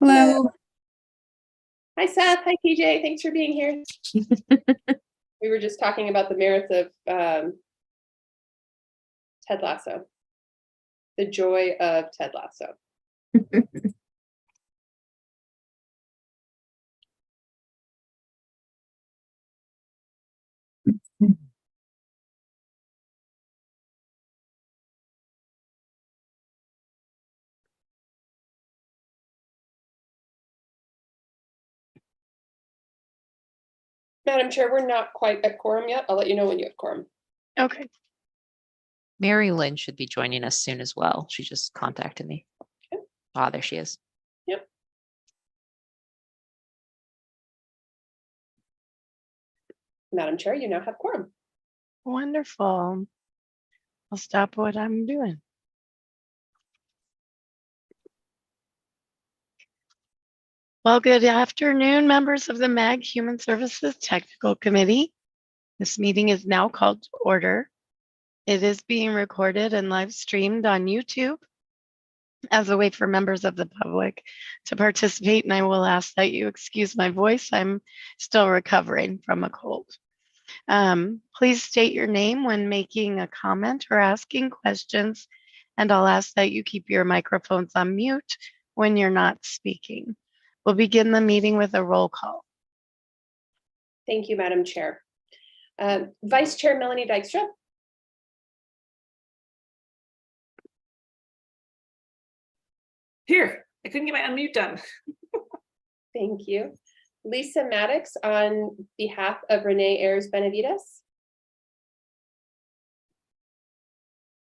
Hello. Hi, Seth. Hi, PJ. Thanks for being here. We were just talking about the merits of Ted Lasso. The joy of Ted Lasso. Madam Chair, we're not quite at quorum yet. I'll let you know when you have quorum. Okay. Mary Lynn should be joining us soon as well. She just contacted me. Okay. Ah, there she is. Yep. Madam Chair, you now have quorum. Wonderful. I'll stop what I'm doing. Well, good afternoon, members of the MAG Human Services Technical Committee. This meeting is now called to order. It is being recorded and live streamed on YouTube as a way for members of the public to participate, and I will ask that you excuse my voice. I'm still recovering from a cold. Please state your name when making a comment or asking questions, and I'll ask that you keep your microphones on mute when you're not speaking. We'll begin the meeting with a roll call. Thank you, Madam Chair. Vice Chair Melanie Dykstra. Here, I couldn't get my unmute done. Thank you. Lisa Maddox on behalf of Renee Ayers Benavides.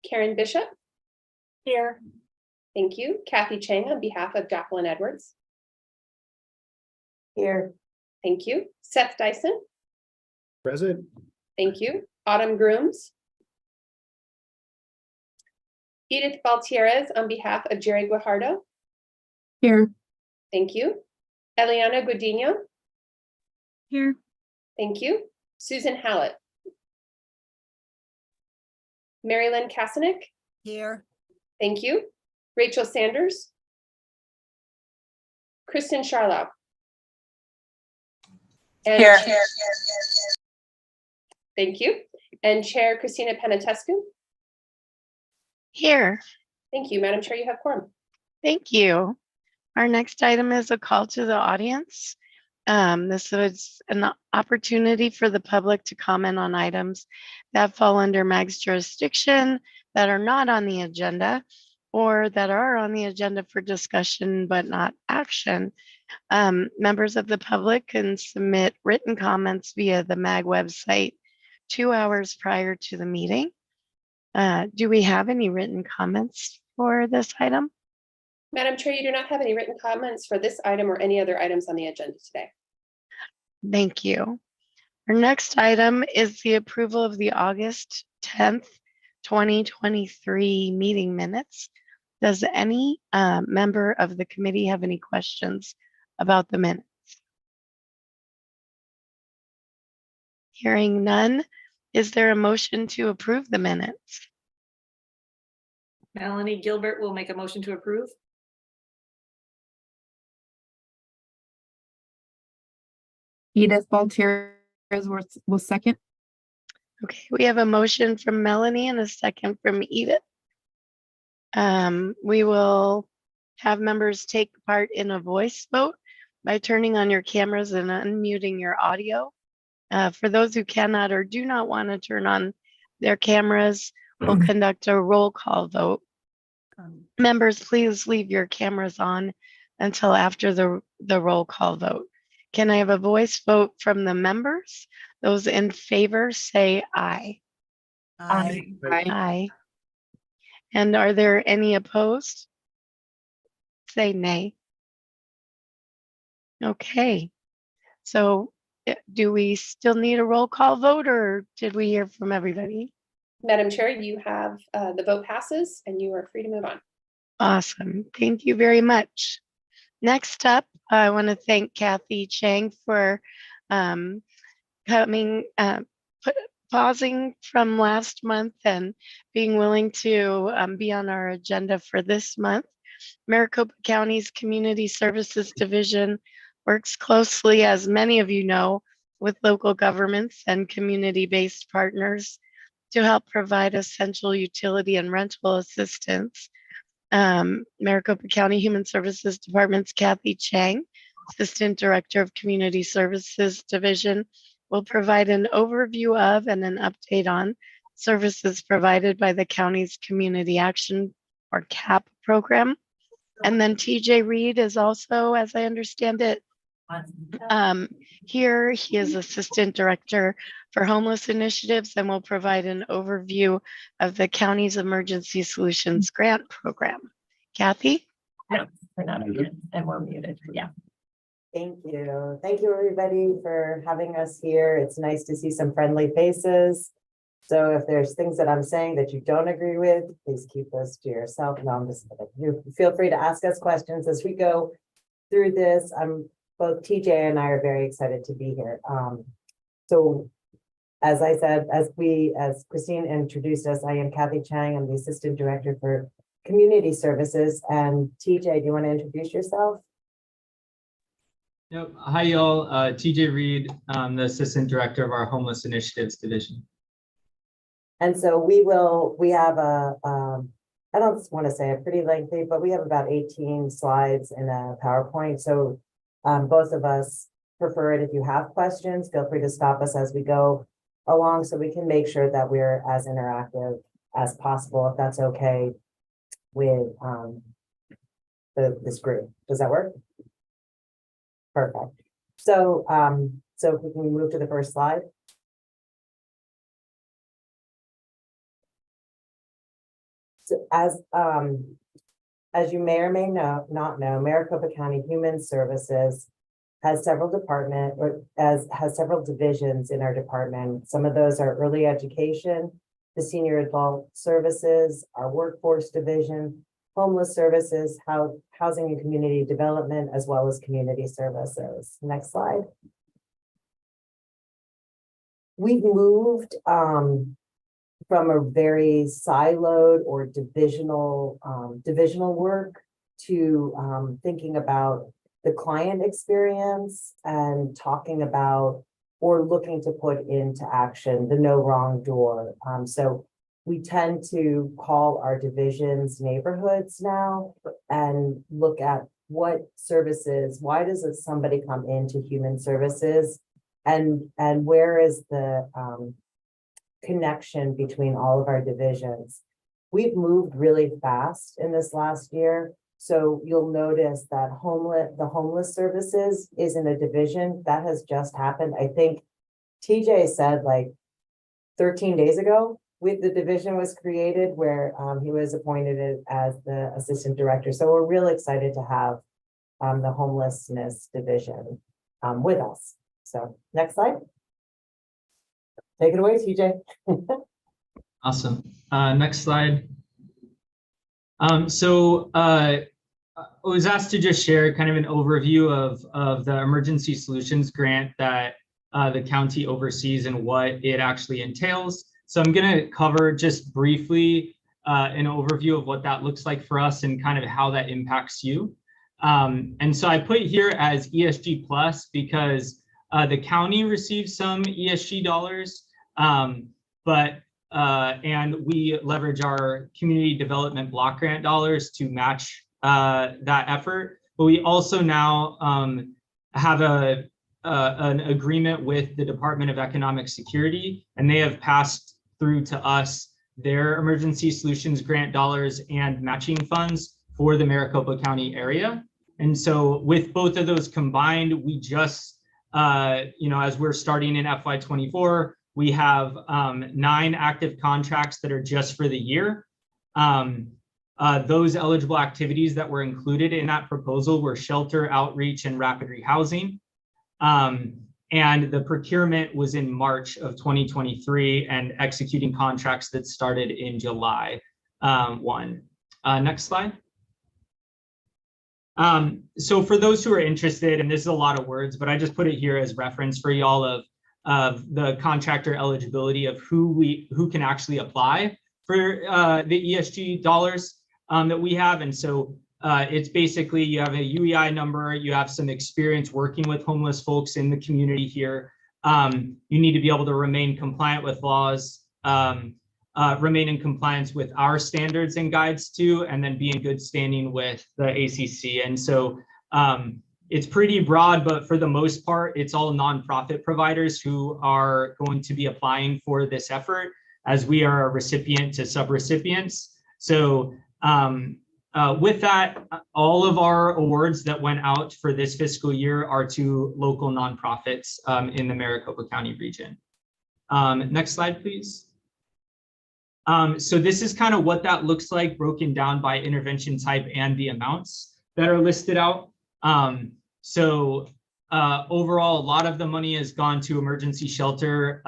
Karen Bishop. Here. Thank you. Kathy Chang on behalf of Jacqueline Edwards. Here. Thank you. Seth Dyson. Present. Thank you. Autumn Grooms. Edith Baltierrez on behalf of Jerry Guajardo. Here. Thank you. Eliana Godinho. Here. Thank you. Susan Hallett. Mary Lynn Kasanick. Here. Thank you. Rachel Sanders. Kristen Charlow. And Here. Thank you. And Chair Christina Panatescu. Here. Thank you, Madam Chair. You have quorum. Thank you. Our next item is a call to the audience. This is an opportunity for the public to comment on items that fall under MAG's jurisdiction that are not on the agenda or that are on the agenda for discussion but not action. Members of the public can submit written comments via the MAG website 2 hours prior to the meeting. Do we have any written comments for this item? Madam Chair, you do not have any written comments for this item or any other items on the agenda today. Thank you. Our next item is the approval of the August 10th, 2023 meeting minutes. Does any member of the committee have any questions about the minutes? Hearing none, is there a motion to approve the minutes? Melanie Gilbert will make a motion to approve. Edith Baltierrez will second. Okay, we have a motion from Melanie and a second from Edith. We will have members take part in a voice vote by turning on your cameras and unmuting your audio. For those who cannot or do not want to turn on their cameras, we'll conduct a roll call vote. Members, please leave your cameras on until after the roll call vote. Can I have a voice vote from the members? Those in favor say aye. Aye. Aye. And are there any opposed? Say nay. Okay. So do we still need a roll call vote or did we hear from everybody? Madam Chair, you have the vote passes and you are free to move on. Awesome. Thank you very much. Next up, I want to thank Kathy Chang for pausing from last month and being willing to be on our agenda for this month. Maricopa County's Community Services Division works closely, as many of you know, with local governments and community-based partners to help provide essential utility and rental assistance. Maricopa County Human Services Department's Kathy Chang, Assistant Director of Community Services Division, will provide an overview of and an update on services provided by the county's Community Action or CAP program. And then TJ Reed is also, as I understand it, here. He is Assistant Director for Homeless Initiatives and will provide an overview of the county's Emergency Solutions Grant Program. Kathy? We're not muted and we're muted. Yeah. Thank you. Thank you, everybody, for having us here. It's nice to see some friendly faces. So if there's things that I'm saying that you don't agree with, please keep those to yourself. No, I'm just kidding. You feel free to ask us questions as we go through this. Both TJ and I are very excited to be here. So as I said, as Christine introduced us, I am Kathy Chang. I'm the Assistant Director for Community Services. And TJ, do you want to introduce yourself? Yep. Hi, y'all. TJ Reed, the Assistant Director of our Homeless Initiatives Division. And so we have I don't want to say a pretty lengthy, but we have about 18 slides in a PowerPoint. So both of us prefer it. If you have questions, feel free to stop us as we go along so we can make sure that we're as interactive as possible, if that's okay with this group. Does that work? Perfect. So, so if we can move to the first slide. So as you may or may not know, Maricopa County Human Services has several has several divisions in our department. Some of those are early education, the senior adult services, our workforce division, homeless services, housing and community development, as well as community services. Next slide. We've moved from a very siloed or divisional work to thinking about the client experience and talking about or looking to put into action the no wrong door. So we tend to call our divisions neighborhoods now and look at what services, why does somebody come into human services, and where is the connection between all of our divisions. We've moved really fast in this last year. So you'll notice that the homeless services is in a division that has just happened. I think TJ said like 13 days ago, the division was created where he was appointed as the assistant director. So we're really excited to have the homelessness division with us. So next slide. Take it away, TJ. Awesome. Next slide. I was asked to just share kind of an overview of the Emergency Solutions Grant that the county oversees and what it actually entails. So I'm going to cover just briefly an overview of what that looks like for us and kind of how that impacts you. And so I put here as ESG plus because the county receives some ESG dollars, and we leverage our community development block grant dollars to match that effort. But we also now have an agreement with the Department of Economic Security, and they have passed through to us their Emergency Solutions Grant dollars and matching funds for the Maricopa County area. And so with both of those combined, we just, as we're starting in FY24, we have 9 active contracts that are just for the year. Those eligible activities that were included in that proposal were shelter, outreach, and rapid rehousing. And the procurement was in March of 2023 and executing contracts that started in July 1. Next slide. So for those who are interested, and this is a lot of words, but I just put it here as reference for y'all of the contractor eligibility of who can actually apply for the ESG dollars that we have. And so it's basically you have a UEI number, you have some experience working with homeless folks in the community here. You need to be able to remain compliant with laws, remain in compliance with our standards and guides too, and then be in good standing with the ACC. And so it's pretty broad, but for the most part, it's all nonprofit providers who are going to be applying for this effort, as we are a recipient to subrecipients. So with that, all of our awards that went out for this fiscal year are to local nonprofits in the Maricopa County region. Next slide, please. So this is kind of what that looks like broken down by intervention type and the amounts that are listed out. Overall, a lot of the money has gone to emergency shelter.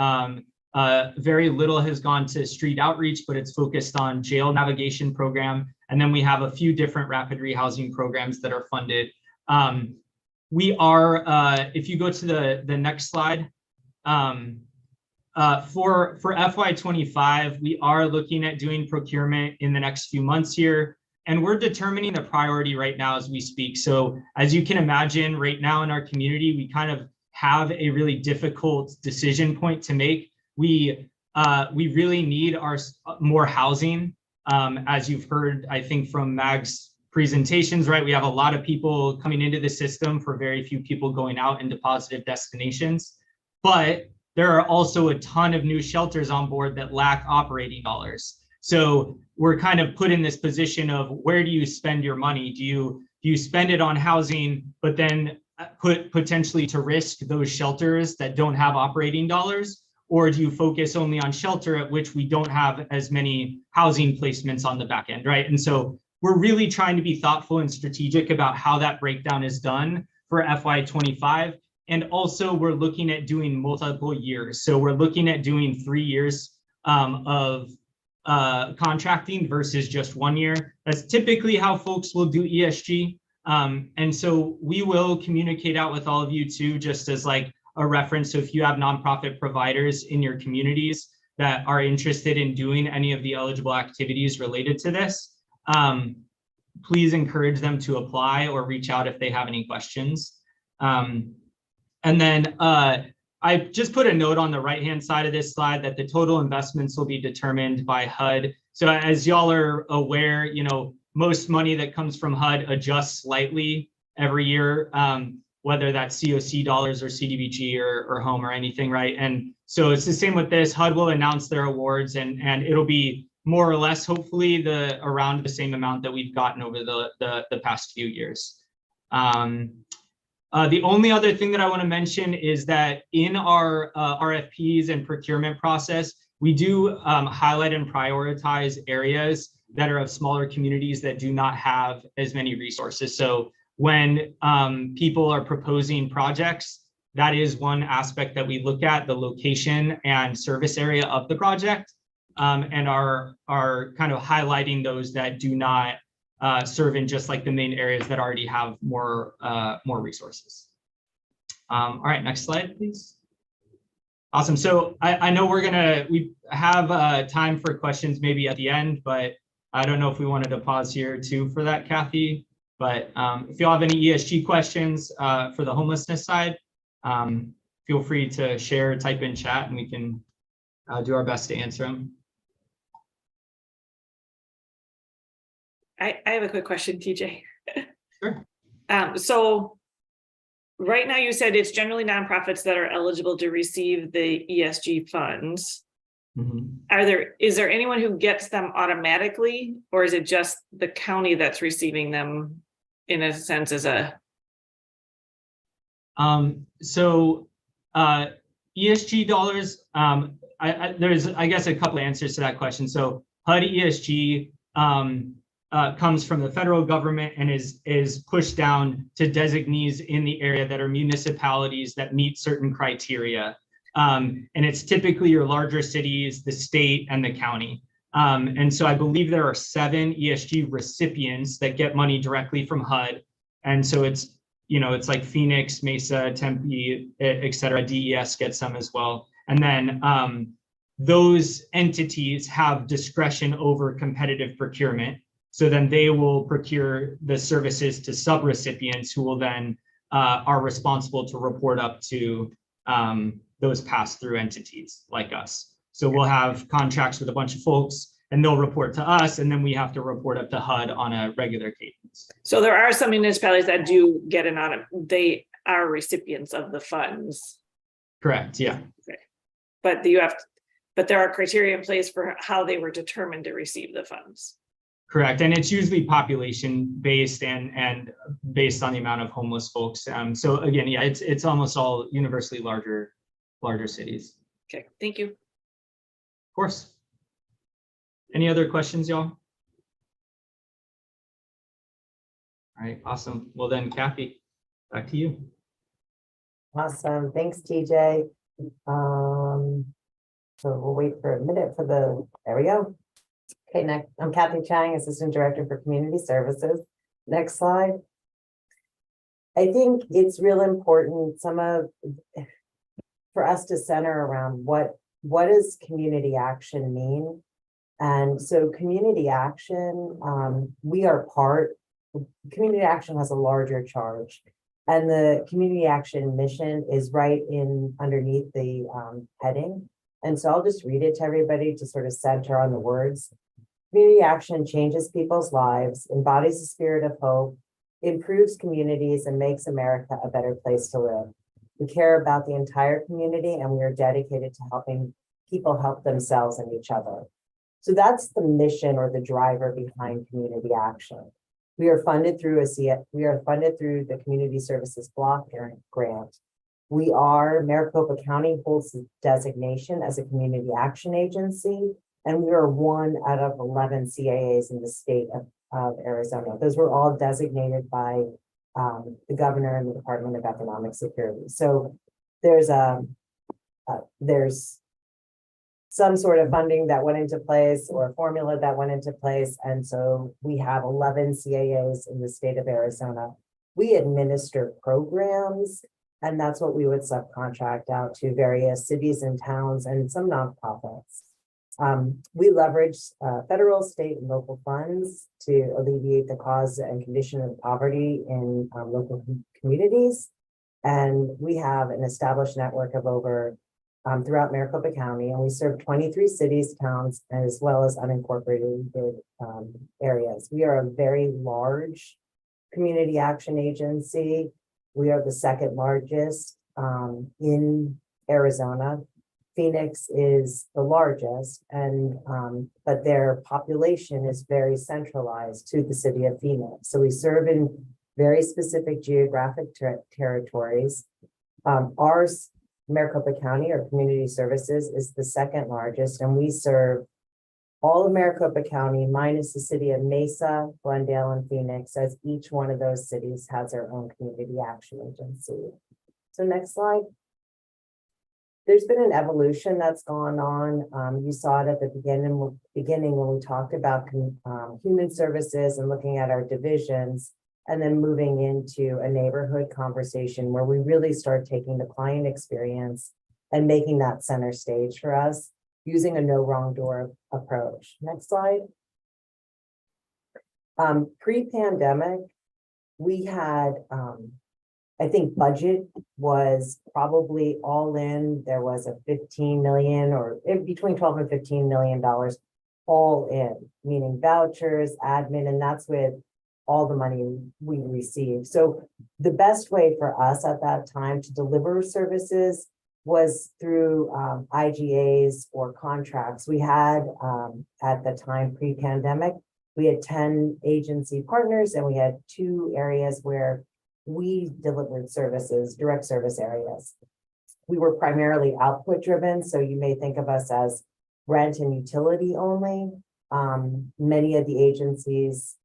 Very little has gone to street outreach, but it's focused on jail navigation program. And then we have a few different rapid rehousing programs that are funded. We are, if you go to the next slide, for FY25, we are looking at doing procurement in the next few months here, and we're determining the priority right now as we speak. So as you can imagine, right now in our community, we kind of have a really difficult decision point to make. We really need more housing. As you've heard, I think from Mag's presentations, right? We have a lot of people coming into the system for very few people going out into positive destinations, but there are also a ton of new shelters on board that lack operating dollars. So we're kind of put in this position of where do you spend your money? Do you spend it on housing, but then put potentially to risk those shelters that don't have operating dollars? Or do you focus only on shelter at which we don't have as many housing placements on the back end, right? And so we're really trying to be thoughtful and strategic about how that breakdown is done for FY25. And also we're looking at doing multiple years. So we're looking at doing 3 years of contracting versus just 1 year. That's typically how folks will do ESG. And so we will communicate out with all of you too, just as like a reference. So if you have nonprofit providers in your communities that are interested in doing any of the eligible activities related to this, please encourage them to apply or reach out if they have any questions. And then I just put a note on the right-hand side of this slide that the total investments will be determined by HUD. So as y'all are aware, you know, most money that comes from HUD adjusts slightly every year, whether that's COC dollars or CDBG or home or anything, right? And so it's the same with this. HUD will announce their awards and it'll be more or less, hopefully, around the same amount that we've gotten over the past few years. The only other thing that I want to mention is that in our RFPs and procurement process, we do highlight and prioritize areas that are of smaller communities that do not have as many resources. So when people are proposing projects, that is one aspect that we look at, the location and service area of the project, and are kind of highlighting those that do not serve in just like the main areas that already have more resources. All right, next slide, please. Awesome. So I know we have time for questions maybe at the end, but I don't know if we wanted to pause here too for that, Kathy. But if you all have any ESG questions for the homelessness side, feel free to share, type in chat, and we can do our best to answer them. I have a quick question, TJ. Sure. So right now you said it's generally nonprofits that are eligible to receive the ESG funds. Mm-hmm. Is there anyone who gets them automatically, or is it just the county that's receiving them in a sense as a? ESG dollars, there's, I guess, a couple of answers to that question. So HUD ESG comes from the federal government and is pushed down to designees in the area that are municipalities that meet certain criteria. And it's typically your larger cities, the state, and the county. And so I believe there are 7 ESG recipients that get money directly from HUD. And so it's, you know, it's like Phoenix, Mesa, Tempe, et cetera. DES gets some as well. And then those entities have discretion over competitive procurement. So then they will procure the services to subrecipients who will then are responsible to report up to those pass-through entities like us. So we'll have contracts with a bunch of folks and they'll report to us, and then we have to report up to HUD on a regular cadence. So there are some municipalities that do get they are recipients of the funds, Correct, yeah. but but there are criteria in place for how they were determined to receive the funds. Correct, and it's usually population-based and based on the amount of homeless folks. So again, yeah, it's almost all universally larger cities. Okay, thank you. Of course. Any other questions, y'all? All right, awesome. Well then, Kathy, back to you. Awesome. Thanks, TJ. So we'll wait for a minute for there we go. Okay, next, I'm Kathy Chang, Assistant Director for Community Services. Next slide. I think it's real important for us to center around what does community action mean? And so community action, community action has a larger charge. And the community action mission is right underneath the heading. And so I'll just read it to everybody to sort of center on the words. Community action changes people's lives, embodies the spirit of hope, improves communities, and makes America a better place to live. We care about the entire community, and we are dedicated to helping people help themselves and each other. So that's the mission or the driver behind community action. We are funded through the Community Services Block Grant. Maricopa County holds the designation as a community action agency, and we are one out of 11 CAAs in the state of Arizona. Those were all designated by the governor and the Department of Economic Security. So there's some sort of funding that went into place or a formula that went into place. And so we have 11 CAAs in the state of Arizona. We administer programs, and that's what we would subcontract out to various cities and towns and some nonprofits. We leverage federal, state, and local funds to alleviate the cause and condition of poverty in local communities. And we have an established network of over throughout Maricopa County, and we serve 23 cities, towns, as well as unincorporated areas. We are a very large community action agency. We are the second largest in Arizona. Phoenix is the largest, but their population is very centralized to the city of Phoenix. So we serve in very specific geographic territories. Maricopa County, or Community Services, is the second largest, and we serve all of Maricopa County minus the city of Mesa, Glendale, and Phoenix, as each one of those cities has their own community action agency. So next slide. There's been an evolution that's gone on. You saw it at the beginning when we talked about human services and looking at our divisions, and then moving into a neighborhood conversation where we really start taking the client experience and making that center stage for us using a no wrong door approach. Next slide. Pre-pandemic, we had, I think budget was probably all in. There was a 15 million or between 12 and $15 million all in, meaning vouchers, admin, and that's with all the money we received. So the best way for us at that time to deliver services was through IGAs or contracts. We had, at the time pre-pandemic, we had 10 agency partners, and we had 2 areas where we delivered services, direct service areas. We were primarily output driven, so you may think of us as rent and utility only. Many of the agencies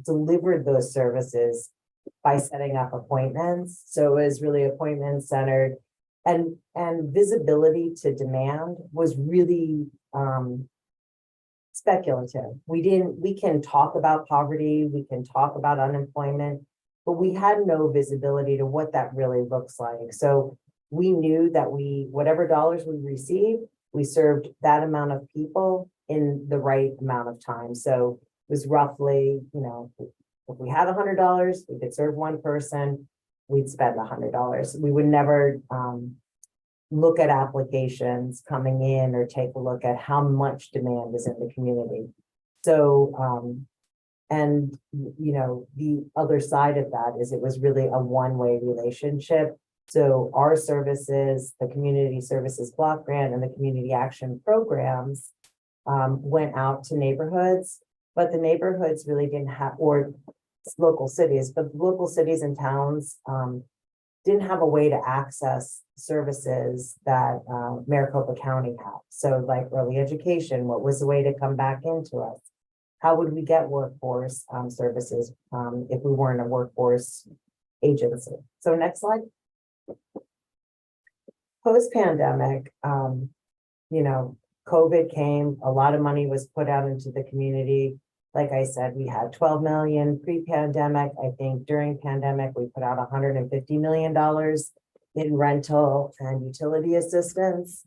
delivered those services by setting up appointments. So it was really appointment centered, and visibility to demand was really speculative. We can talk about poverty, we can talk about unemployment, but we had no visibility to what that really looks like. So we knew that whatever dollars we received, we served that amount of people, in the right amount of time. So it was roughly, if we had $100, we could serve one person, we'd spend $100. We would never look at applications coming in or take a look at how much demand is in the community. So, and the other side of that is it was really a one-way relationship. So our services, the community services block grant and the community action programs went out to neighborhoods, but the neighborhoods really didn't have, or local cities, but local cities and towns didn't have a way to access services that Maricopa County had. So like early education, what was the way to come back into us? How would we get workforce services if we weren't a workforce agency? So next slide. Post-pandemic, COVID came, a lot of money was put out into the community. Like I said, we had 12 million pre-pandemic. I think during pandemic, we put out $150 million in rental and utility assistance.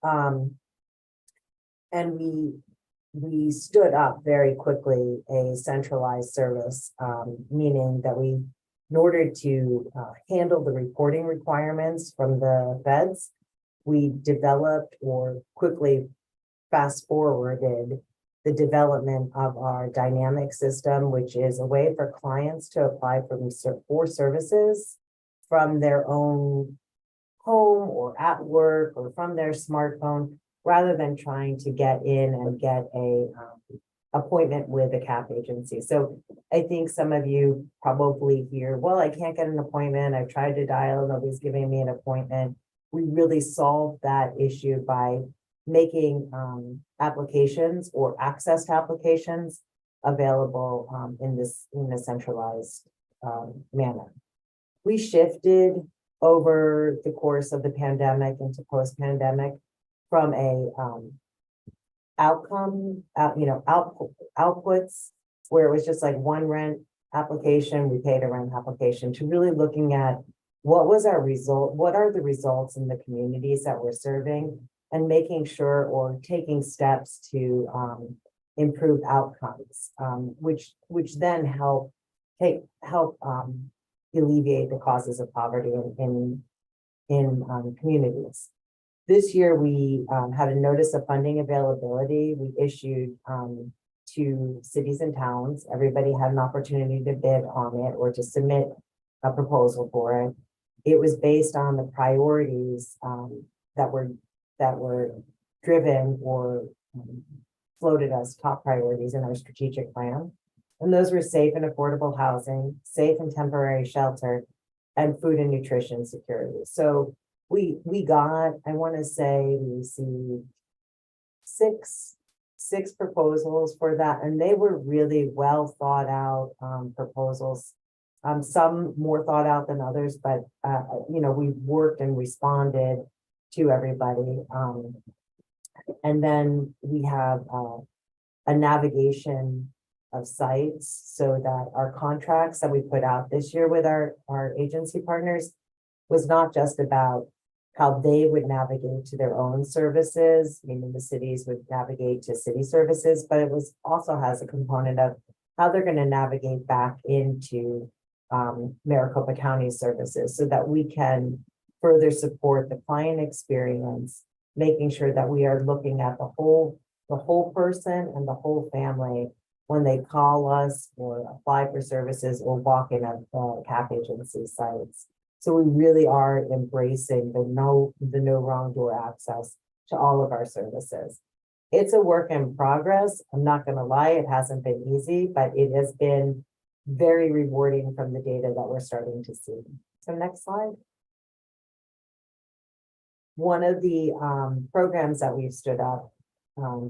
And we stood up very quickly a centralized service, meaning that in order to handle the reporting requirements from the feds, we developed or quickly fast forwarded the development of our dynamic system, which is a way for clients to apply for services from their own home or at work or from their smartphone, rather than trying to get in and get a appointment with a CAP agency. So I think some of you probably hear, well, I can't get an appointment. I've tried to dial, nobody's giving me an appointment. We really solved that issue by making applications or access to applications available in a centralized manner. We shifted over the course of the pandemic into post-pandemic from a outputs where it was just like one rent application, we paid a rent application, to really looking at what was our result, what are the results in the communities that we're serving, and making sure or taking steps to improve outcomes, which then help alleviate the causes of poverty in communities. This year, we had a notice of funding availability. We issued to cities and towns. Everybody had an opportunity to bid on it or to submit a proposal for it. It was based on the priorities that were driven or floated as top priorities in our strategic plan. And those were safe and affordable housing, safe and temporary shelter, and food and nutrition security. So we got, I want to say we received six proposals for that, and they were really well thought out proposals. Some more thought out than others, but we worked and responded to everybody. And then we have a navigation of sites so that our contracts that we put out this year with our agency partners was not just about how they would navigate to their own services, meaning the cities would navigate to city services, but it was also has a component of how they're going to navigate back into Maricopa County services so that we can further support the client experience, making sure that we are looking at the whole person and the whole family when they call us or apply for services or walk in at CAP agency sites. So we really are embracing the no wrong door access to all of our services. It's a work in progress. I'm not going to lie, it hasn't been easy, but it has been very rewarding from the data that we're starting to see. So next slide. One of the programs that we've stood up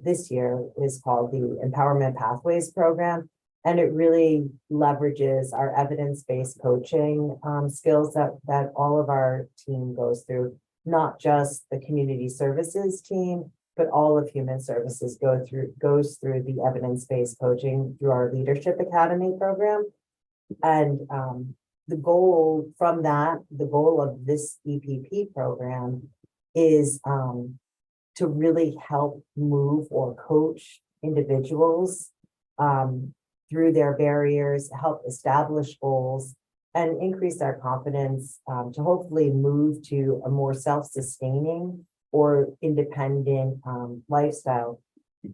this year is called the Empowerment Pathways Program. And it really leverages our evidence-based coaching skills that all of our team goes through, not just the community services team, but all of human services goes through the evidence-based coaching through our Leadership Academy program. And the goal of this EPP program is to really help move or coach individuals through their barriers, help establish goals, and increase their confidence to hopefully move to a more self-sustaining or independent lifestyle.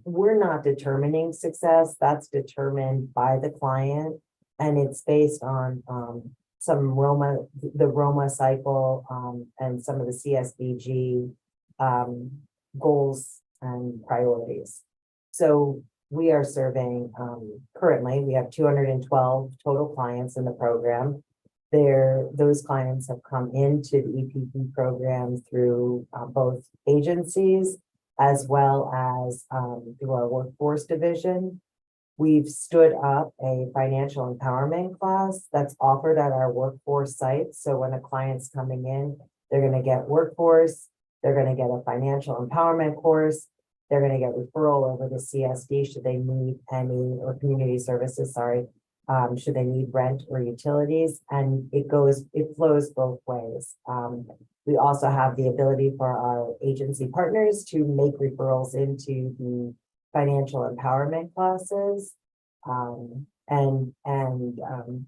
We're not determining success, that's determined by the client, and it's based on the Roma cycle and some of the CSBG goals and priorities. So we are serving, currently, we have 212 total clients in the program. Those clients have come into the EPP program through both agencies as well as through our workforce division. We've stood up a financial empowerment class that's offered at our workforce site. So when a client's coming in, they're going to get workforce, they're going to get a financial empowerment course, they're going to get referral over to CSD should they need any, or community services, sorry, should they need rent or utilities, and it flows both ways. We also have the ability for our agency partners to make referrals into the financial empowerment classes.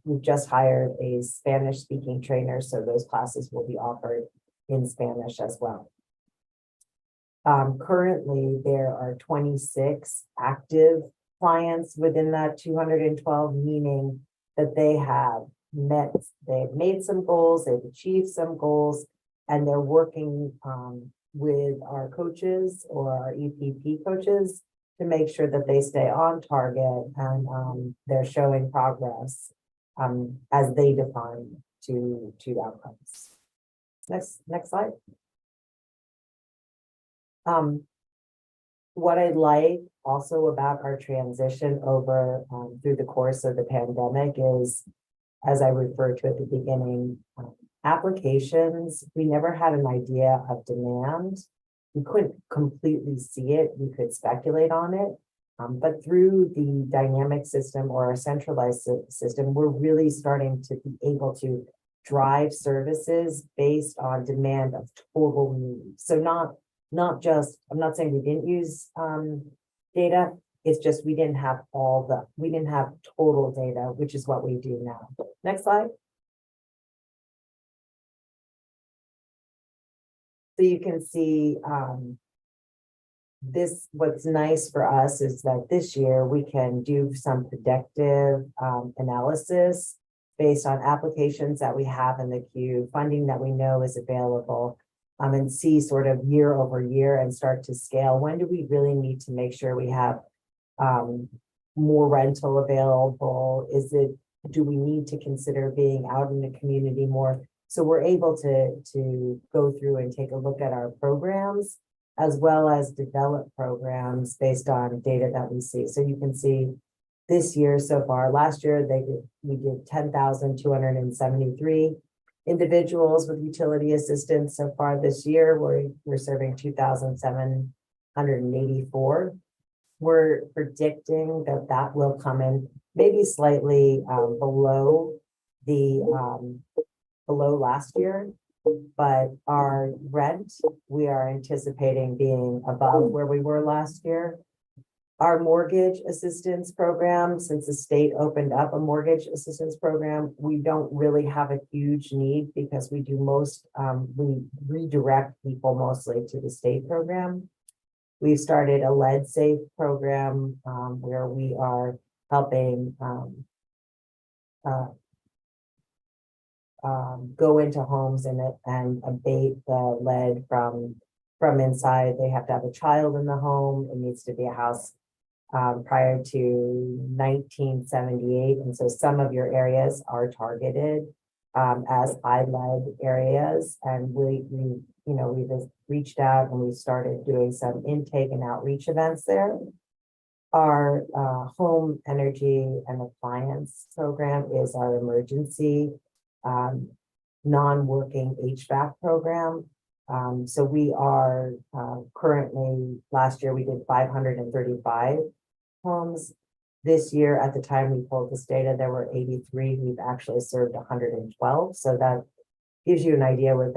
We've just hired a Spanish speaking trainer, so those classes will be offered in Spanish as well. Currently, there are 26 active clients within that 212, meaning that they've made some goals, they've achieved some goals, and they're working with our coaches or our EPP coaches to make sure that they stay on target and they're showing progress as they define to outcomes. Next slide. What I like also about our transition over through the course of the pandemic is, as I referred to at the beginning, applications, we never had an idea of demand. We couldn't completely see it, we could speculate on it. But through the dynamic system or a centralized system, we're really starting to be able to drive services based on demand of total needs. So not just, I'm not saying we didn't use data, it's just we didn't have total data, which is what we do now. Next slide. So you can see what's nice for us is that this year we can do some predictive analysis based on applications that we have in the queue, funding that we know is available, and see sort of year over year and start to scale. When do we really need to make sure we have more rental available? Do we need to consider being out in the community more? So we're able to go through and take a look at our programs as well as develop programs based on data that we see. So you can see this year so far, last year we did 10,273 individuals with utility assistance. So far this year, we're serving 2,784. We're predicting that will come in maybe slightly below last year, but our rent, we are anticipating being above where we were last year. Our mortgage assistance program, since the state opened up a mortgage assistance program, we don't really have a huge need because we we redirect people mostly to the state program. We've started a lead safe program where we are helping go into homes and abate the lead from inside. They have to have a child in the home. It needs to be a house prior to 1978. And so some of your areas are targeted as high lead areas. And we've reached out and we started doing some intake and outreach events there. Our home energy and appliance program is our emergency non-working HVAC program. So we are currently, last year we did 535 homes. This year, at the time we pulled this data, there were 83. We've actually served 112. So that gives you an idea with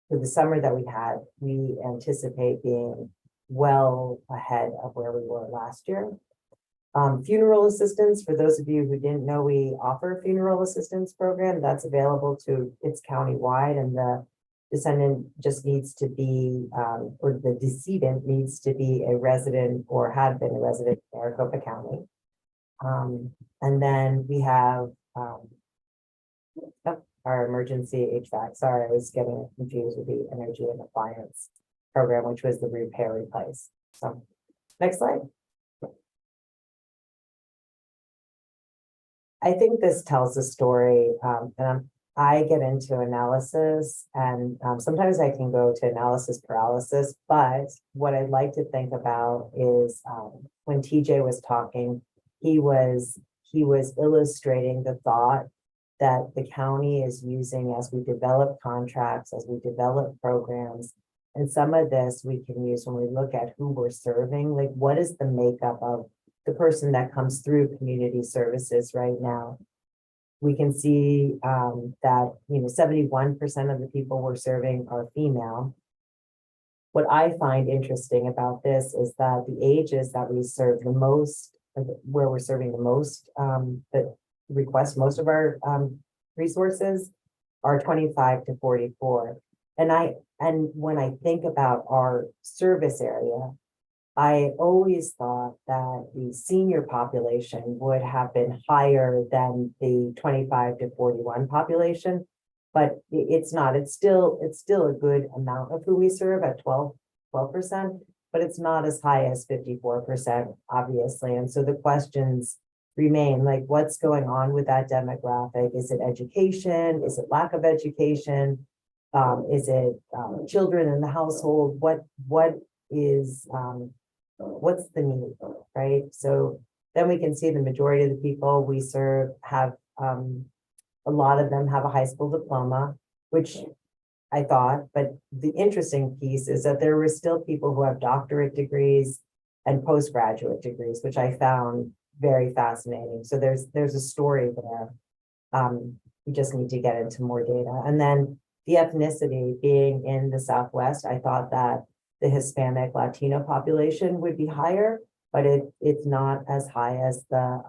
for the summer that we had, we anticipate being well ahead of where we were last year. Funeral assistance, for those of you who didn't know, we offer a funeral assistance program that's available to, it's countywide, and the descendant just needs to be, or the decedent needs to be a resident or had been a resident in Maricopa County. And then we have our emergency HVAC. Sorry, I was getting confused with the energy and appliance program, which was the repair replace. So next slide. I think this tells a story, and I get into analysis, and sometimes I can go to analysis paralysis, but what I'd like to think about is when TJ was talking, he was illustrating the thought that the county is using as we develop contracts, as we develop programs. And some of this we can use when we look at who we're serving, like what is the makeup of the person that comes through community services right now. We can see that, 71% of the people we're serving are female. What I find interesting about this is that the ages that we serve the most, where we're serving the most, that request most of our resources, are 25 to 44. And when I think about our service area, I always thought that the senior population would have been higher than the 25 to 41 population, but it's not. It's still a good amount of who we serve at 12%, but it's not as high as 54%, obviously. And so the questions remain, like, what's going on with that demographic? Is it education? Is it lack of education? Is it children in the household? What's the need, right? So then we can see the majority of the people we serve have, a lot of them have a high school diploma, which I thought, but the interesting piece is that there were still people who have doctorate degrees and postgraduate degrees, which I found very fascinating. So there's a story there. We just need to get into more data. And then the ethnicity, being in the Southwest, I thought that the Hispanic Latino population would be higher, but it's not as high as the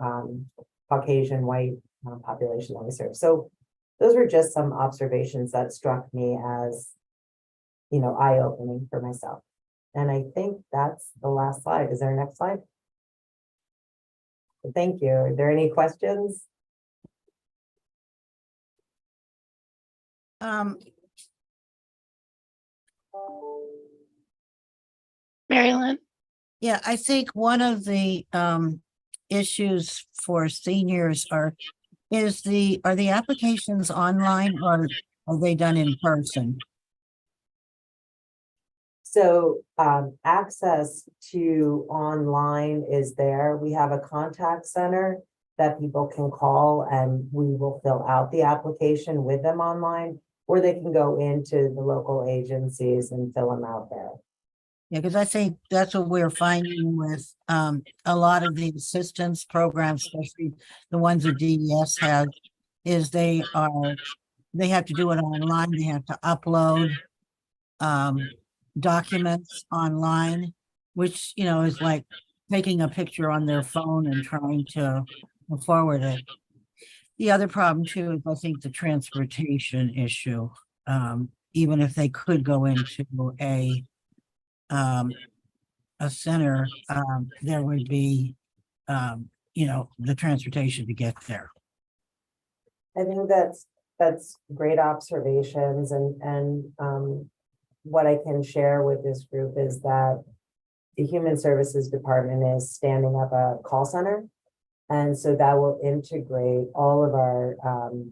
Caucasian white population that we serve. So those were just some observations that struck me as, eye-opening for myself. And I think that's the last slide. Is there a next slide? Thank you. Are there any questions? Marilyn? Yeah, I think one of the issues for seniors are the applications online, or are they done in person? So access to online is there. We have a contact center that people can call, and we will fill out the application with them online, or they can go into the local agencies and fill them out there. Yeah, because I think that's what we're finding with a lot of the assistance programs, especially the ones that DES has, is they have to do it online. They have to upload documents online, which, is like taking a picture on their phone and trying to forward it. The other problem too is, I think, the transportation issue. Even if they could go into a center, there would be, the transportation to get there. I think that's great observations, and what I can share with this group is that the Human Services Department is standing up a call center. And so that will integrate all of our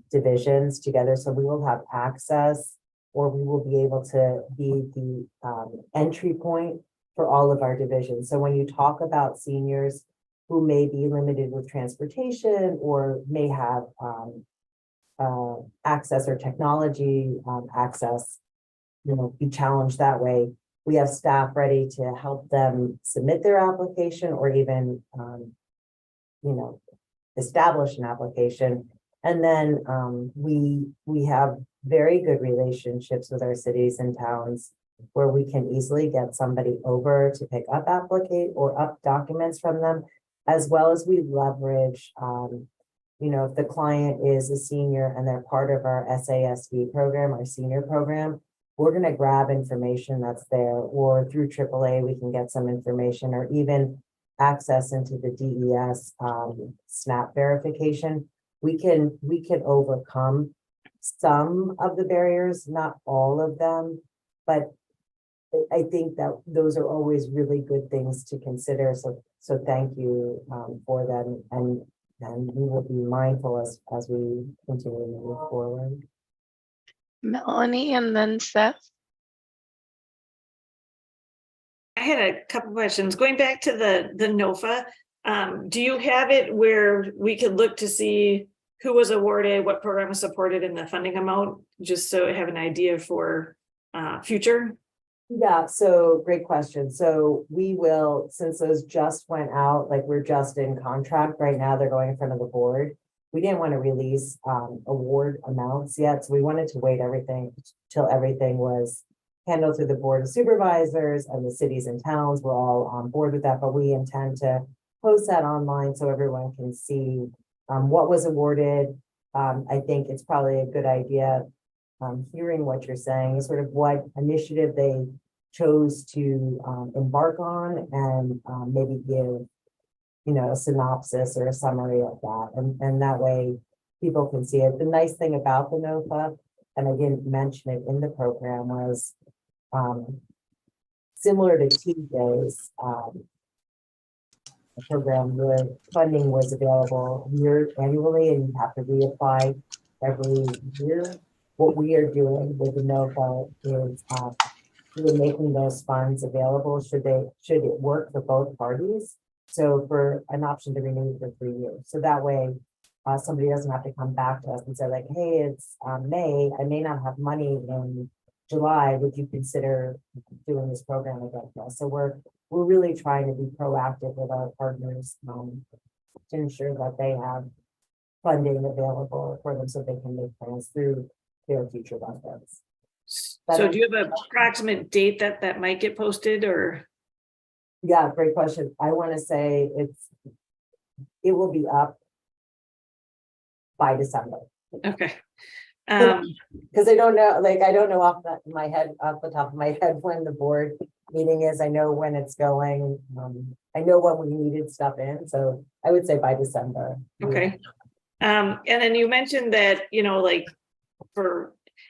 divisions together. So we will have access, or we will be able to be the entry point for all of our divisions. So when you talk about seniors who may be limited with transportation, or may have access or technology access, be challenged that way, we have staff ready to help them submit their application, or even establish an application. And then we have very good relationships with our cities and towns where we can easily get somebody over to pick up or up documents from them, as well as we leverage, if the client is a senior and they're part of our SASD program, our senior program, we're going to grab information that's there, or through AAA, we can get some information, or even access into the DES SNAP verification. We can overcome some of the barriers, not all of them, but I think that those are always really good things to consider. So thank you for them, and we will be mindful as we continue to move forward. Melanie and then Seth. I had a couple questions. Going back to the NOFA, do you have it where we could look to see who was awarded, what program was supported, and the funding amount, just so I have an idea for future? Yeah, so great question. So we will, since those just went out, like we're just in contract right now, they're going in front of the board. We didn't want to release award amounts yet, so we wanted to wait till everything was handled through the board of supervisors, and the cities and towns were all on board with that. But we intend to post that online so everyone can see what was awarded. I think it's probably a good idea, hearing what you're saying, sort of what initiative they chose to embark on, and maybe give a synopsis or a summary of that, and that way people can see it. The nice thing about the NOFA, and I didn't mention it in the program, was similar to TJ's program where funding was available annually, and you have to reapply every year. What we are doing with the NOFA is we're making those funds available should it work for both parties. So for an option to renew for 3 years. So that way somebody doesn't have to come back to us and say like, hey, it's May, I may not have money in July. Would you consider doing this program again for us? So we're really trying to be proactive with our partners to ensure that they have funding available for them so they can make plans through their future benefits. So do you have an approximate date that might get posted, or? Yeah, great question. I want to say it will be up by December. Okay. Because I don't know off the top of my head when the board meeting is. I know when it's going. I know when we needed stuff in, so I would say by December. Okay. And then you mentioned that,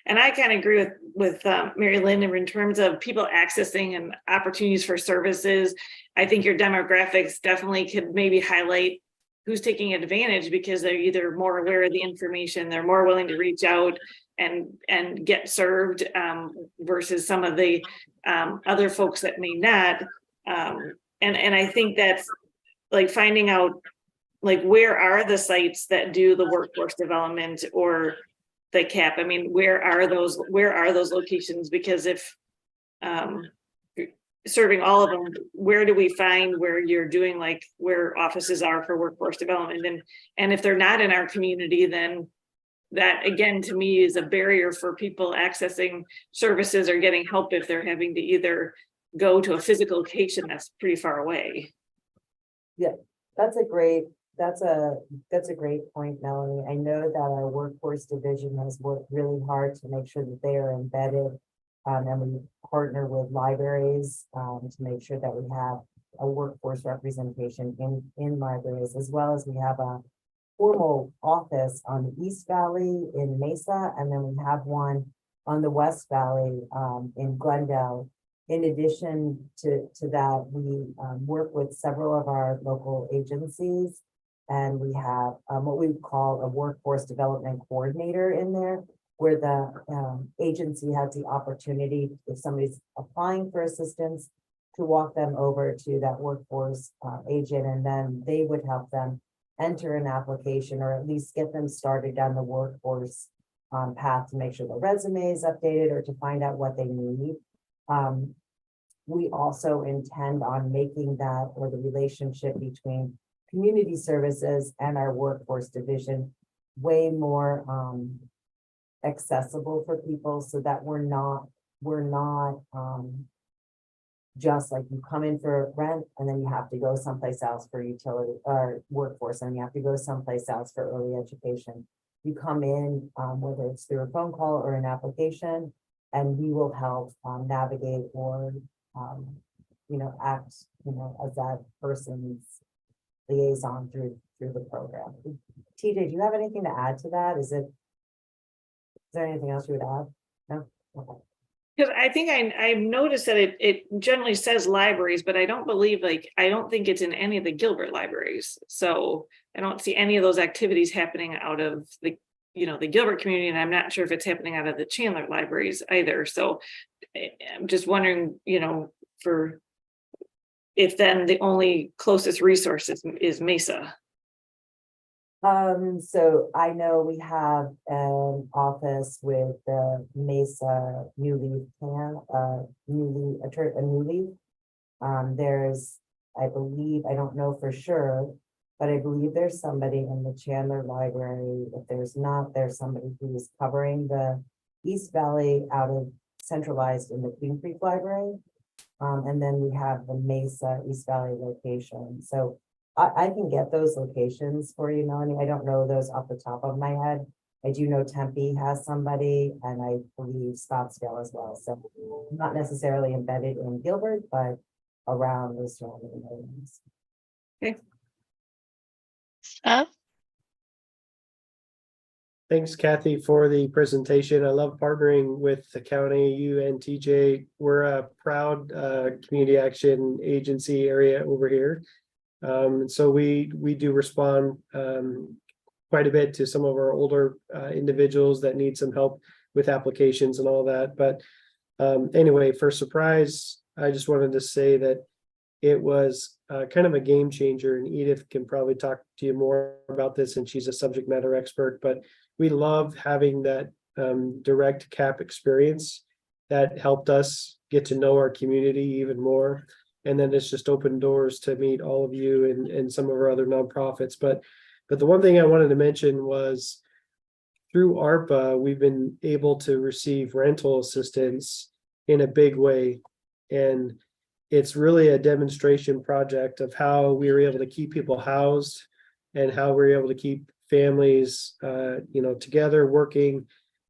and I kind of agree with Mary Lynn in terms of people accessing and opportunities for services. I think your demographics definitely could maybe highlight who's taking advantage because they're either more aware of the information, they're more willing to reach out and get served versus some of the other folks that may not. And I think that's like finding out like where are the sites that do the workforce development or the CAP? I mean, where are those locations? Because if serving all of them, where do we find where you're doing like where offices are for workforce development? And if they're not in our community, then that again to me is a barrier for people accessing services or getting help if they're having to either go to a physical location that's pretty far away. Yeah, that's a great point, Melanie. I know that our workforce division has worked really hard to make sure that they are embedded, and we partner with libraries to make sure that we have a workforce representation in libraries, as well as we have a formal office on the East Valley in Mesa, and then we have one on the West Valley in Glendale. In addition to that, we work with several of our local agencies, and we have what we call a workforce development coordinator in there, where the agency has the opportunity, if somebody's applying for assistance, to walk them over to that workforce agent, and then they would help them enter an application or at least get them started down the workforce path to make sure the resume is updated or to find out what they need. We also intend on making that, or the relationship between community services and our workforce division, way more accessible for people so that we're not just like you come in for rent and then you have to go someplace else for utility or workforce, and you have to go someplace else for early education. You come in, whether it's through a phone call or an application, and we will help navigate or, act, as that person's liaison through the program. TJ, do you have anything to add to that? Is there anything else you would add? No? Okay. Because I think I've noticed that it generally says libraries, but I don't think it's in any of the Gilbert libraries. So I don't see any of those activities happening out of the Gilbert community, and I'm not sure if it's happening out of the Chandler libraries either. So I'm just wondering, for if then the only closest resource is Mesa. So I know we have an office with the Mesa New Leaf there's, I believe, I don't know for sure, but I believe there's somebody in the Chandler library. If there's not, there's somebody who is covering the East Valley out of centralized in the Queen Creek Library. And then we have the Mesa East Valley location. So I can get those locations for you, Melanie. I don't know those off the top of my head. I do know Tempe has somebody, and I believe Scottsdale as well. So not necessarily embedded in Gilbert, but around those surrounding areas. Okay. Seth? Thanks, Kathy, for the presentation. I love partnering with the county, you and TJ. We're a proud community action agency area over here. So we do respond quite a bit to some of our older individuals that need some help with applications and all that. But anyway, for surprise, I just wanted to say that it was kind of a game changer, and Edith can probably talk to you more about this, and she's a subject matter expert. But we love having that direct CAP experience that helped us get to know our community even more. And then it's just opened doors to meet all of you and some of our other nonprofits. But the one thing I wanted to mention was through ARPA, we've been able to receive rental assistance in a big way. And it's really a demonstration project of how we were able to keep people housed and how we're able to keep families, together working.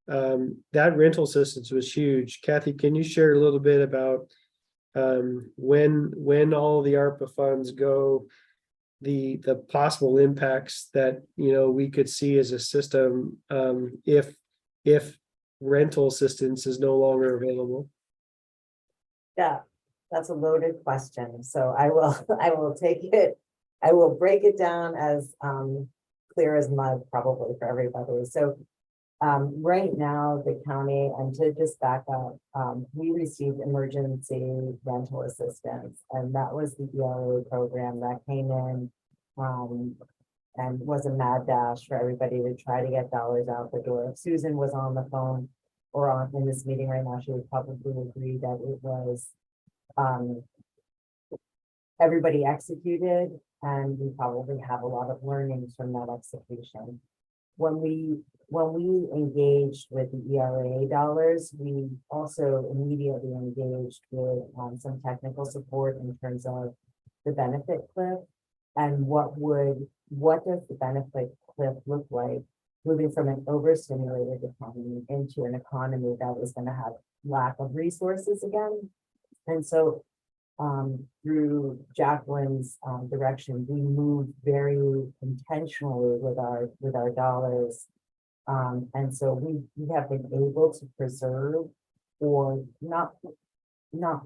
That rental assistance was huge. Kathy, can you share a little bit about when all the ARPA funds go, the possible impacts that we could see as a system if rental assistance is no longer available? Yeah, that's a loaded question. So I will take it. I will break it down as clear as mud, probably for everybody. So right now, the county, and to just back up, we received emergency rental assistance, and that was the ERA program that came in and was a mad dash for everybody to try to get dollars out the door. If Susan was on the phone or in this meeting right now, she would probably agree that it was everybody executed, and we probably have a lot of learnings from that execution. When we engaged with the ERA dollars, we also immediately engaged with some technical support in terms of the benefit cliff and what does the benefit cliff look like moving from an overstimulated economy into an economy that is going to have lack of resources again. And so through Jacqueline's direction, we moved very intentionally with our dollars. And so we have been able to preserve, or not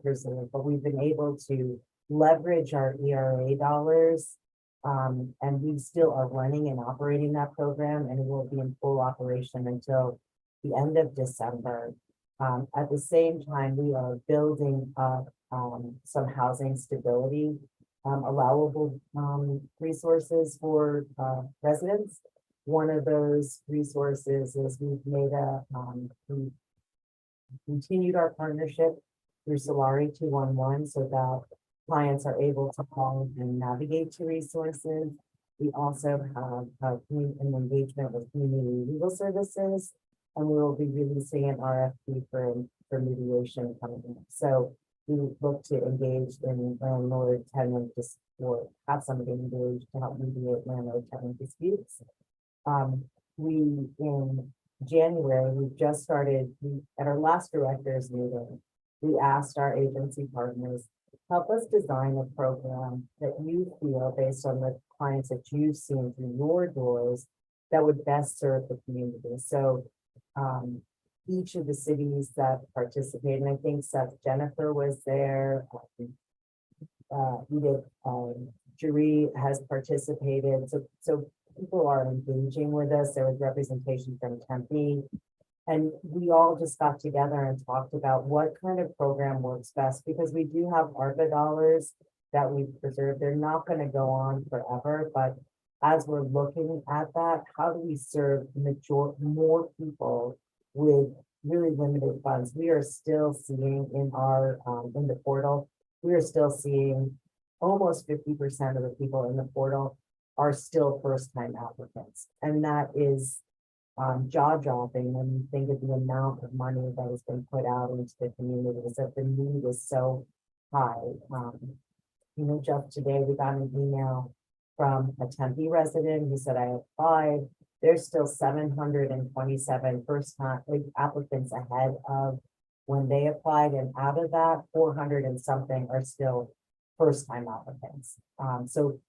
preserve, but we've been able to leverage our ERA dollars. And we still are running and operating that program, and it will be in full operation until the end of December. At the same time, we are building up some housing stability, allowable resources for residents. One of those resources is we've continued our partnership through Solari 211 so that clients are able to call and navigate to resources. We also have an engagement with community legal services, and we will be releasing an RFP for mediation coming in. So we look to engage in landlord tenant or have somebody engaged to help mediate landlord tenant disputes. We in January, we just started at our last directors meeting. We asked our agency partners, help us design a program that you feel based on the clients that you've seen through your doors that would best serve the community. So each of the cities that participated, and I think Jennifer was there, Edith, Jury has participated. So people are engaging with us. There was representation from Tempe. And we all just got together and talked about what kind of program works best, because we do have ARPA dollars that we've preserved. They're not going to go on forever, but as we're looking at that, how do we serve more people with really limited funds? We are still seeing in our in the portal, we are still seeing almost 50% of the people in the portal are still first-time applicants, and that is jaw-dropping when you think of the amount of money that has been put out into the communities, that the need is so high. You know, just today we got an email from a Tempe resident who said, I applied. There's still 727 first-time applicants ahead of when they applied, and out of that, 400 and something are still first-time applicants. So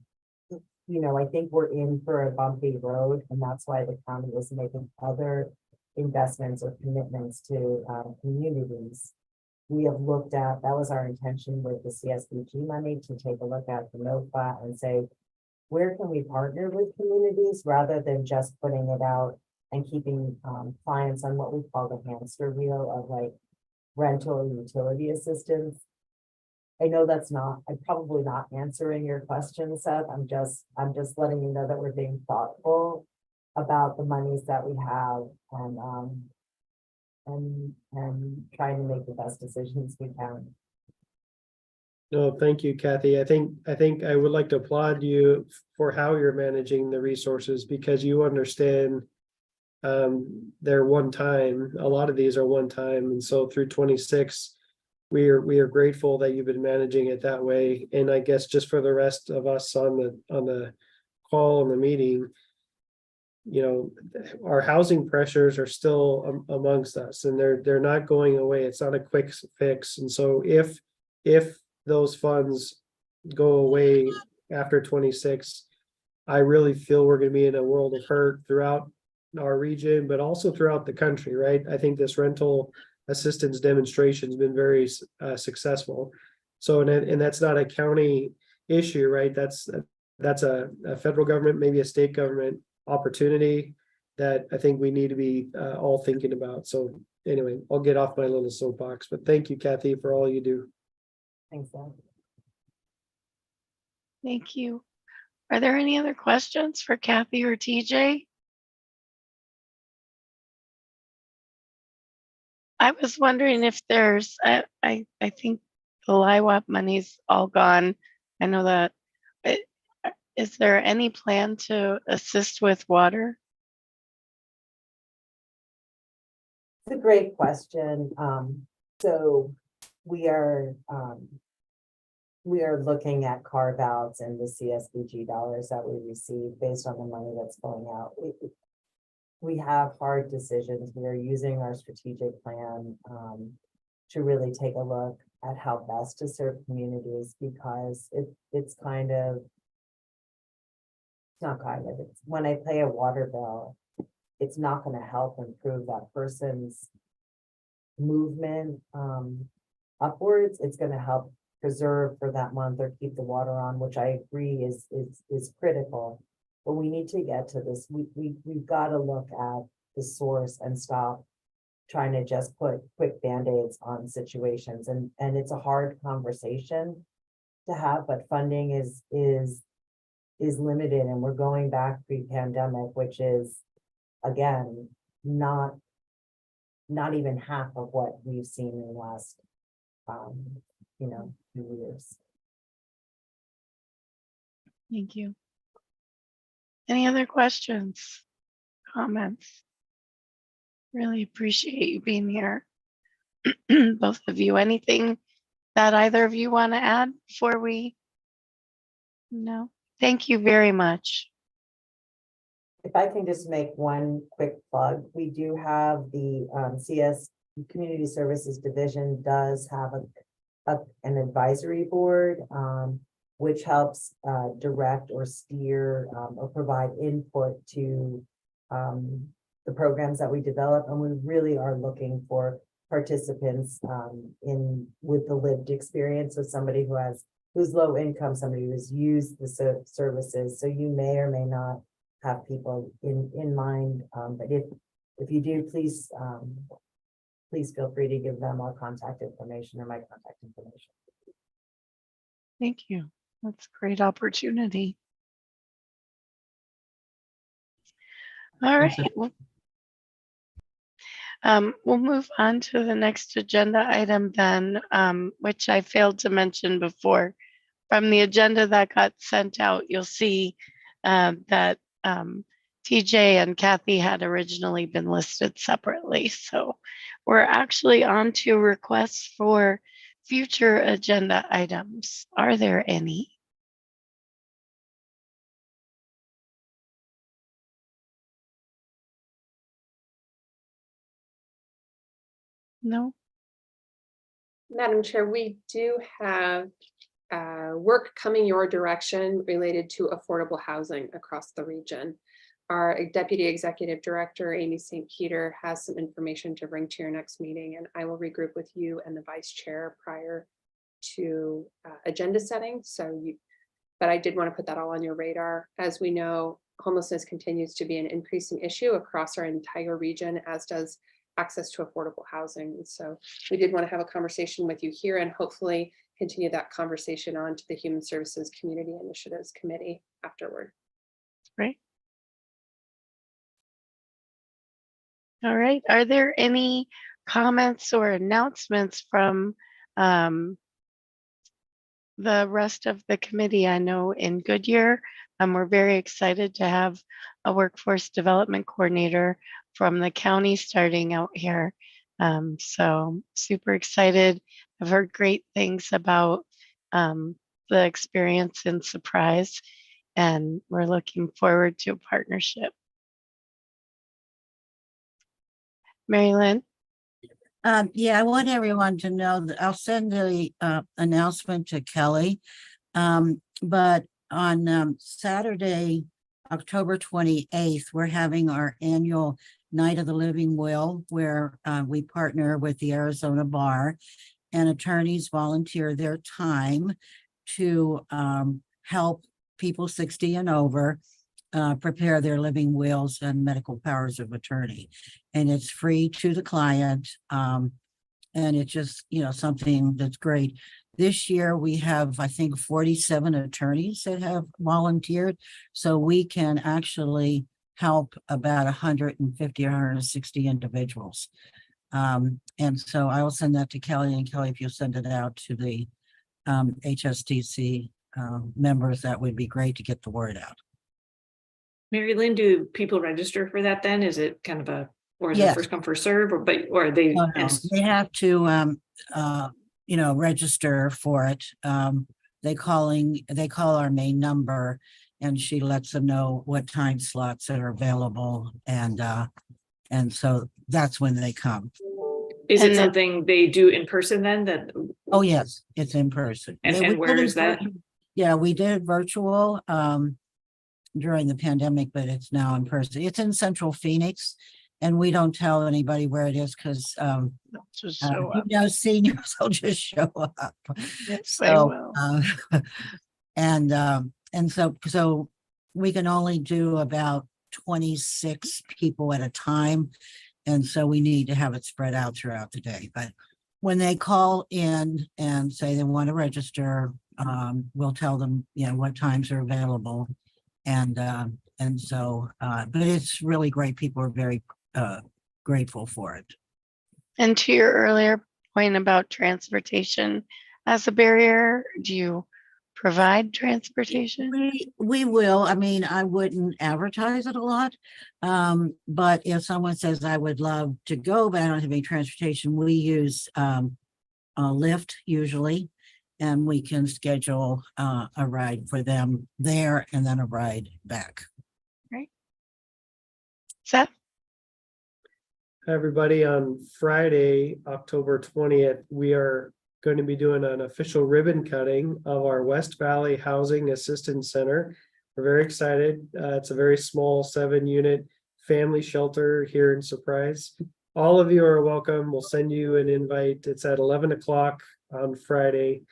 you know, I think we're in for a bumpy road, and that's why the county is making other investments or commitments to communities. We have looked at, that was our intention with the CSBG money, to take a look at the NOFA and say, where can we partner with communities rather than just putting it out and keeping clients on what we call the hamster wheel of like rental utility assistance. I know I'm probably not answering your question, Seth. I'm just letting you know that we're being thoughtful about the monies that we have and trying to make the best decisions we can. No, thank you, Kathy. I think I would like to applaud you for how you're managing the resources, because you understand they're one time. A lot of these are one time, and so through 26. We are grateful that you've been managing it that way. And I guess just for the rest of us on the call and the meeting, you know, our housing pressures are still amongst us, and they're not going away. It's not a quick fix. And so if those funds go away after 26, I really feel we're going to be in a world of hurt throughout our region, but also throughout the country, right? I think this rental assistance demonstration has been very successful. So, and that's not a county issue, right? That's a federal government, maybe a state government opportunity that I think we need to be all thinking about. So anyway, I'll get off my little soapbox, but thank you, Kathy, for all you do. Thanks, Seth. Thank you. Are there any other questions for Kathy or TJ? I was wondering if there's, I think the LIWAP money's all gone. I know that. Is there any plan to assist with water? It's a great question. So we are looking at carve outs and the CSBG dollars that we receive based on the money that's going out. We have hard decisions. We are using our strategic plan to really take a look at how best to serve communities, because it's when I pay a water bill, it's not going to help improve that person's movement upwards. It's going to help preserve for that month or keep the water on, which I agree is critical. But we need to get to this. We've got to look at the source and stop trying to just put quick band-aids on situations. And it's a hard conversation to have, but funding is limited, and we're going back pre-pandemic, which is again not even half of what we've seen in the last few years. Thank you. Any other questions, comments? Really appreciate you being here. Both of you. Anything that either of you want to add before we? No. Thank you very much. If I can just make one quick plug, we do have the CS Community Services Division does have an advisory board, which helps direct or steer or provide input to the programs that we develop. And we really are looking for participants with the lived experience of somebody who's low income, somebody who's used the services. So you may or may not have people in mind, but if you do, please feel free to give them our contact information or my contact information. Thank you. That's a great opportunity. All right. We'll move on to the next agenda item then, which I failed to mention before. From the agenda that got sent out, you'll see that TJ and Kathy had originally been listed separately. So we're actually on to requests for future agenda items. Are there any? No? Madam Chair, we do have work coming your direction related to affordable housing across the region. Our Deputy Executive Director, Amy St. Peter, has some information to bring to your next meeting, and I will regroup with you and the Vice Chair prior to agenda setting. But I did want to put that all on your radar. As we know, homelessness continues to be an increasing issue across our entire region, as does access to affordable housing. And so we did want to have a conversation with you here and hopefully continue that conversation on to the Human Services Community Initiatives Committee afterward. Great. All right. Are there any comments or announcements from the rest of the committee? I know in Goodyear, we're very excited to have a workforce development coordinator from the county starting out here. So super excited. I've heard great things about the experience in Surprise, and we're looking forward to a partnership. Mary Lynn? Yeah, I want everyone to know that I'll send the announcement to Kelly. But on Saturday, October 28th, we're having our annual Night of the Living Will, where we partner with the Arizona Bar, and attorneys volunteer their time to help people 60 and over prepare their living wills and medical powers of attorney. And it's free to the client. And it's just, something that's great. This year we have, I think, 47 attorneys that have volunteered. So we can actually help about 150 or 160 individuals. And so I will send that to Kelly, and Kelly, if you send it out to the HSTC members, that would be great to get the word out. Mary Lynn, do people register for that then? Is it kind of or is Yes. it first come first serve, or are they? Oh, no. They have to register for it. They call our main number, and she lets them know what time slots that are available, and so that's when they come. Is it something they do in person then? Oh yes, it's in person. And where is that? Yeah, we did virtual during the pandemic, but it's now in person. It's in Central Phoenix, and we don't tell anybody where it is because seniors will just show up. Yes, they will. And so we can only do about 26 people at a time, and so we need to have it spread out throughout the day. But when they call in and say they want to register, we'll tell them what times are available. And so, but it's really great. People are very grateful for it. And to your earlier point about transportation as a barrier, do you provide transportation? We will. I mean, I wouldn't advertise it a lot. But if someone says I would love to go, but I don't have any transportation, we use a Lyft usually. And we can schedule a ride for them there and then a ride back. Seth? Hi, everybody. On Friday, October 20th, we are going to be doing an official ribbon cutting of our West Valley Housing Assistance Center. We're very excited. It's a very small 7-unit family shelter here in Surprise. All of you are welcome. We'll send you an invite. It's at 11 o'clock on Friday.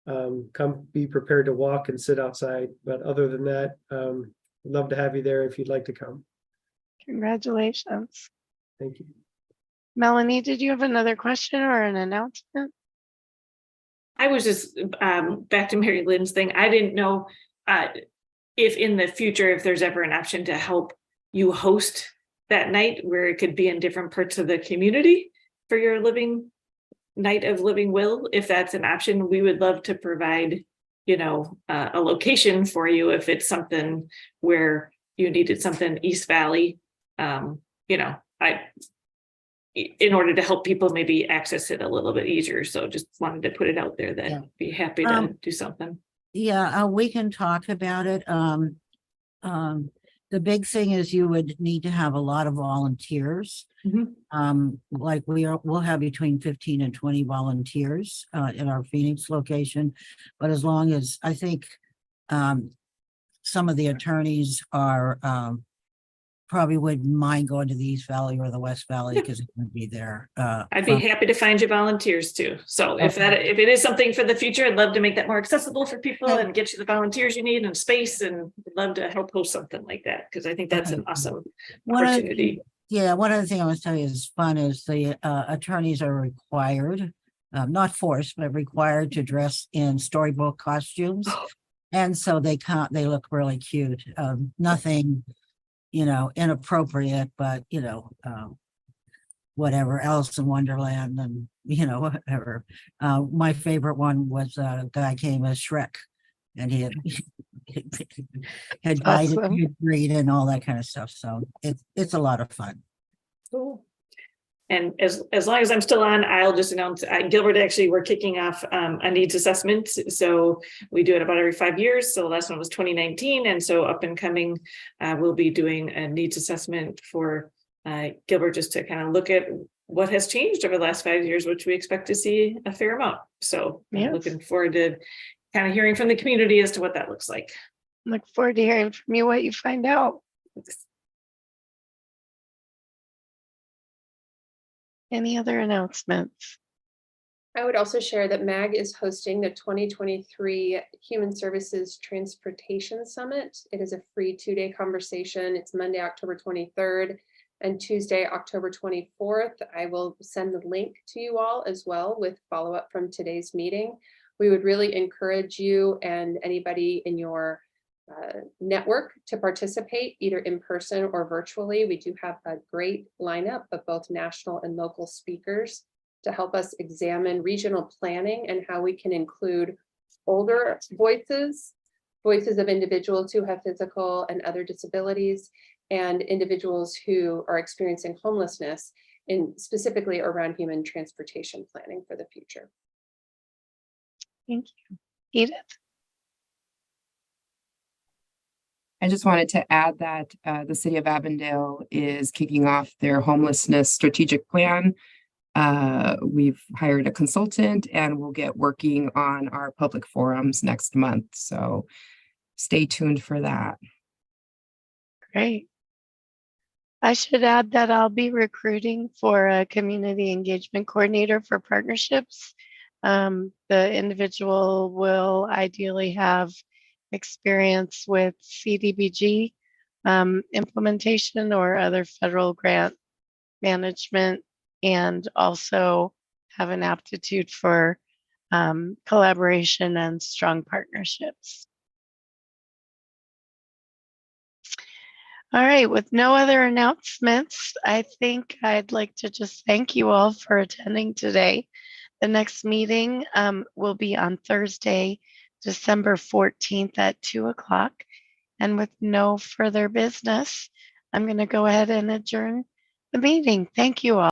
Come be prepared to walk and sit outside. But other than that, we'd love to have you there if you'd like to come. Congratulations. Thank you. Melanie, did you have another question or an announcement? I was just back to Mary Lynn's thing. I didn't know if in the future, if there's ever an option to help you host that night where it could be in different parts of the community for your night of living will. If that's an option, we would love to provide, a location for you if it's something where you needed something East Valley. In order to help people maybe access it a little bit easier. So just wanted to put it out there that Yeah. I'd be happy to do something. Yeah, we can talk about it. The big thing is you would need to have a lot of volunteers. Like we'll have between 15 and 20 volunteers in our Phoenix location. But as long as I think some of the attorneys are probably wouldn't mind going to the East Valley or the West Valley because it would be there. I'd be happy to find you volunteers too. So if it is something for the future, I'd love to make that more accessible for people and get you the volunteers you need and space, and would love to help host something like that because I think that's an awesome opportunity. One other thing I want to tell you is fun is the attorneys are required, not forced, but required to dress in storybook costumes. And so they look really cute. Nothing, inappropriate, but, whatever, Alice in Wonderland and, whatever. My favorite one was a guy came as Shrek and he had guided Awesome. read and all that kind of stuff. So it's a lot of fun. Cool. And as long as I'm still on, I'll just announce, Gilbert, actually, we're kicking off a needs assessment. So we do it about every 5 years. So the last one was 2019. And so up and coming, we'll be doing a needs assessment for Gilbert, just to kind of look at what has changed over the last 5 years, which we expect to see a fair amount. So Yes. looking forward to kind of hearing from the community as to what that looks like. Look forward to hearing from you what you find out. Any other announcements? I would also share that MAG is hosting the 2023 Human Services Transportation Summit. It is a free 2-day conversation. It's Monday, October 23rd and Tuesday, October 24th. I will send the link to you all as well with follow-up from today's meeting. We would really encourage you and anybody in your network to participate either in person or virtually. We do have a great lineup of both national and local speakers to help us examine regional planning and how we can include older voices of individuals who have physical and other disabilities, and individuals who are experiencing homelessness, in specifically around human transportation planning for the future. Thank you. Edith? I just wanted to add that the city of Avondale is kicking off their homelessness strategic plan. We've hired a consultant and we'll get working on our public forums next month. So stay tuned for that. Great. I should add that I'll be recruiting for a community engagement coordinator for partnerships. The individual will ideally have experience with CDBG implementation or other federal grant management, and also have an aptitude for collaboration and strong partnerships. All right, with no other announcements, I think I'd like to just thank you all for attending today. The next meeting will be on Thursday, December 14th at 2 o'clock. And with no further business, I'm going to go ahead and adjourn the meeting. Thank you all.